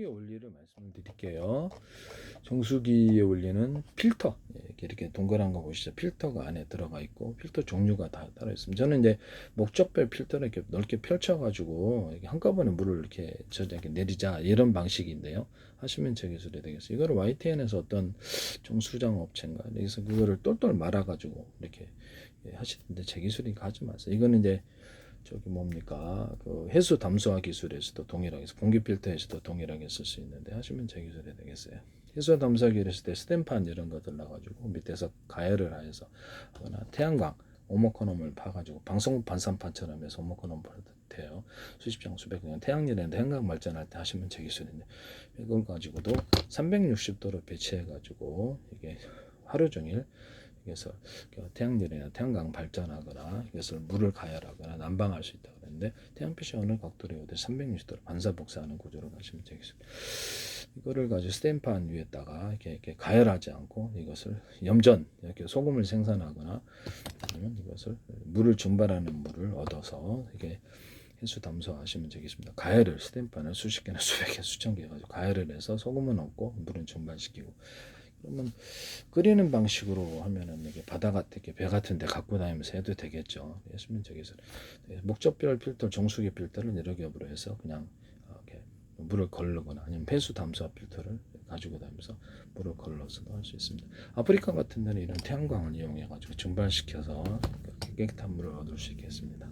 원리를 말씀드릴게요. 정수기의 원리는 필터, 이렇게 동그란 거 보시죠. 필터가 안에 들어가 있고 필터 종류가 다 따로 있습니다. 저는 이제 목적별 필터를 이렇게 넓게 펼쳐가지고 이렇게 한꺼번에 물을 이렇게 저렇게 내리자 이런 방식인데요. 하시면 제 기술이 되겠어요. 이거를 YTN에서 어떤 정수장 업체인가 여기서 그거를 똘똘 말아가지고 이렇게 하시는데 제 기술이 가지 마세요. 이거는 이제 저기 뭡니까 그 해수 담수화 기술에서도 동일하게 공기 필터에서도 동일하게 쓸 수 있는데 하시면 제 기술이 되겠어요. 해수 담수화기를 했을 때 스텐판 이런 것들 나가지고 밑에서 가열을 하여서 하거나 태양광 오목코놈을 파가지고 방송 반사판처럼 해서 오목코놈 돼요. 수십 장 수백 장 태양열에 태양광 발전할 때 하시면 제 기술인데 이걸 가지고도 360도로 배치해가지고 이게 하루 종일 그래서 태양열이나 태양광 발전하거나 이것을 물을 가열하거나 난방할 수 있다고 그랬는데 태양빛이 어느 각도로 오되 360도로 반사복사하는 구조로 가시면 되겠습니다. 이거를 가지고 스텐판 위에다가 이렇게 가열하지 않고 이것을 염전 이렇게 소금을 생산하거나 아니면 이것을 물을 증발하는 물을 얻어서 이게 해수 담수하시면 되겠습니다. 가열을 스텐판을 수십 개나 수백 개 수천 개 가지고 가열을 해서 소금은 없고 물은 증발시키고 그러면 끓이는 방식으로 하면은 이게 바다 같은 배 같은 데 갖고 다니면서 해도 되겠죠. 했으면 저기서 목적별 필터, 정수기 필터를 여러 겹으로 해서 그냥 이렇게 물을 걸르거나 아니면 폐수 담수화 필터를 가지고 다니면서 물을 걸러서도 할 수 있습니다. 아프리카 같은 데는 이런 태양광을 이용해 가지고 증발시켜서 깨끗한 물을 얻을 수 있겠습니다.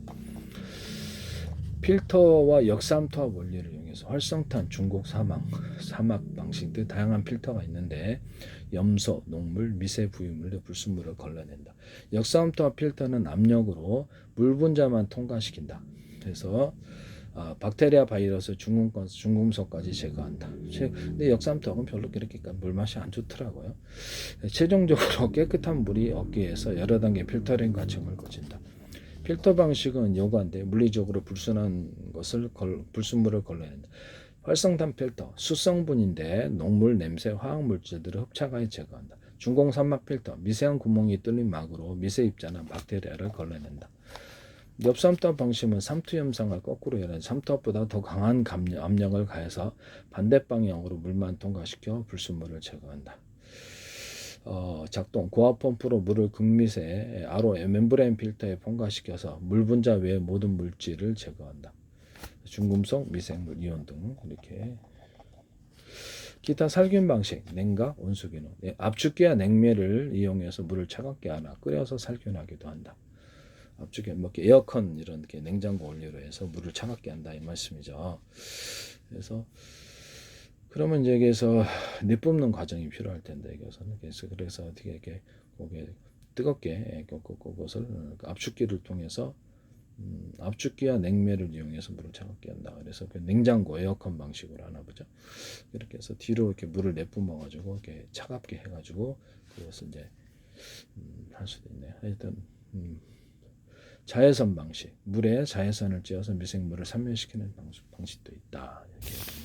필터와 역삼투압 원리를 이용해서 활성탄, 중곡 사막 방식 등 다양한 필터가 있는데 염소, 녹물, 미세 부유물, 불순물을 걸러낸다. 역삼투압 필터는 압력으로 물 분자만 통과시킨다. 그래서 박테리아, 바이러스, 중금속까지 제거한다. 근데 역삼투압은 별로 그렇게 물맛이 안 좋더라고요. 최종적으로 깨끗한 물이 얻기 위해서 여러 단계 필터링 과정을 거친다. 필터 방식은 요구한데 물리적으로 불순한 것을 불순물을 걸러낸다. 활성탄 필터, 수성분인데 녹물, 냄새, 화학 물질들을 흡착하여 제거한다. 중공산막 필터, 미세한 구멍이 뚫린 막으로 미세 입자나 박테리아를 걸러낸다. 엽삼투압 방식은 삼투 현상을 거꾸로 열어 삼투압보다 더 강한 압력을 가해서 반대 방향으로 물만 통과시켜 불순물을 제거한다. 작동 고압 펌프로 물을 극미세 RO 멤브레인 필터에 통과시켜서 물 분자 외의 모든 물질을 제거한다. 중금속, 미생물, 이온 등 이렇게 기타 살균 방식 냉각, 온수기능 압축기와 냉매를 이용해서 물을 차갑게 하나 끓여서 살균하기도 한다. 압축기 뭐 에어컨 이런 게 냉장고 원리로 해서 물을 차갑게 한다 이 말씀이죠. 그래서 그러면 이제 여기서 내뿜는 과정이 필요할 텐데 여기서는 그래서 어떻게 이렇게 고개 뜨겁게 그것을 압축기를 통해서 압축기와 냉매를 이용해서 물을 차갑게 한다. 그래서 그 냉장고 에어컨 방식으로 하나 보죠. 이렇게 해서 뒤로 이렇게 물을 내뿜어 가지고 이렇게 차갑게 해가지고 그것을 이제 할 수도 있네요. 하여튼 자외선 방식 물에 자외선을 쬐어서 미생물을 산멸시키는 방식도 있다. 이렇게